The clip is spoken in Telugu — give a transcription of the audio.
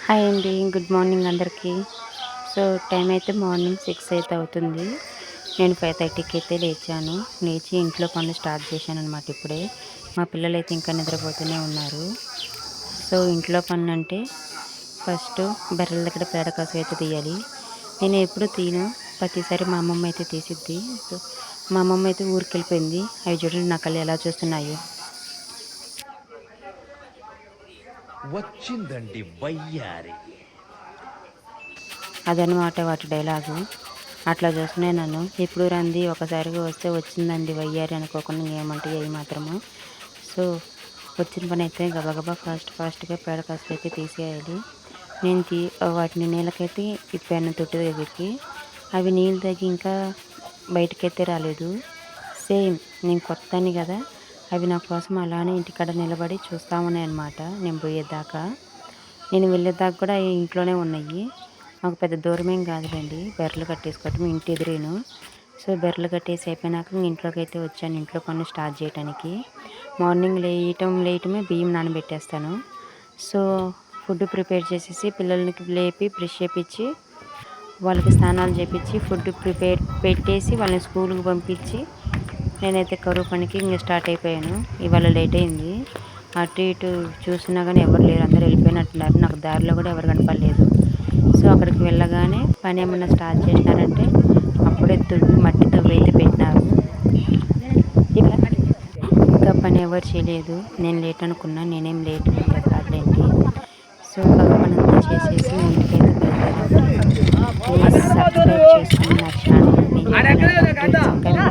హాయ్ అండి. గుడ్ మార్నింగ్ అందరికీ. సో టైం అయితే మార్నింగ్ 6 అయితే అవుతుంది. నేను 5:30కి అయితే లేచాను. లేచి ఇంట్లో పనులు స్టార్ట్ చేశాననమాట ఇప్పుడే. మా పిల్లలైతే ఇంకా నిద్రపోతూనే ఉన్నారు. సో ఇంట్లో పనులంటే ఫస్ట్ బర్రెల దగ్గర పేడ కసు అయితే తీయాలి. నేను ఎప్పుడు తీయను. ప్రతిసారి మా అమ్మమ్మ అయితే తీసిద్ది. సో మా అమ్మమ్మ అయితే ఊరికెళ్ళిపోయింది. అవి చూడండి నా కళ్ళు ఎలా చూస్తున్నాయో. వచ్చిందండి వయ్యారి. అదనమాట వాటి డైలాగు. అట్లా చూస్తూనే నన్ను ఎప్పుడు రంది ఒకసారిగా వస్తే వచ్చిందండి వయ్యారి అనుకోకుండా ఏమంటే అవి మాత్రము. సో వచ్చిన పని అయితే గబగబా ఫాస్ట్గా పేడ కాసులు అయితే తీసేయాలి. నేను వాటిని నీళ్ళకైతే ఇప్పాను తొట్టి దగ్గరికి. అవి నీళ్ళు తగ్గి ఇంకా బయటకైతే రాలేదు. సేమ్ నేను కొత్తని కదా, అవి నా కోసం అలానే ఇంటికాడ నిలబడి చూస్తూ ఉన్నాయి అన్నమాట. నేను పోయేదాకా, నేను వెళ్ళేదాకా కూడా అవి ఇంట్లోనే ఉన్నాయి. మాకు పెద్ద దూరమేం కాదులేండి, బెర్రలు కట్టేసుకోవటం ఇంటి ఎదురేను. సో బెర్రలు కట్టేసి అయిపోయినాక ఇంట్లోకి అయితే వచ్చాను, ఇంట్లో పనులు స్టార్ట్ చేయడానికి. మార్నింగ్ లేయటమే బియ్యం నానబెట్టేస్తాను. సో ఫుడ్ ప్రిపేర్ చేసేసి పిల్లలకి లేపి బ్రష్ చేపించి వాళ్ళకి స్నానాలు చేపించి ఫుడ్ ప్రిపేర్ పెట్టేసి వాళ్ళని స్కూల్కి పంపించి నేనైతే కరువు పనికి ఇంకా స్టార్ట్ అయిపోయాను. ఇవాళ లేట్ అయింది. అటు ఇటు చూసినా కానీ ఎవరు లేరు, అందరూ వెళ్ళిపోయినట్టున్నారు. నాకు దారిలో కూడా ఎవరు కనపడలేదు. సో అక్కడికి వెళ్ళగానే పని ఏమన్నా స్టార్ట్ చేసినారంటే అప్పుడే మట్టి దువ్వి అయితే పెట్టినారు. ఇంకా పని ఎవరు చేయలేదు. నేను లేట్ అనుకున్నా, నేనేం లేట్ కాదులేండి. సో పని అంతా చేసేసి ఇంటికైతే బయలుదేరాను. ప్లీజ్ సబ్స్క్రైబ్ చేసుకుని నా ఛానల్. నేను ఇంకా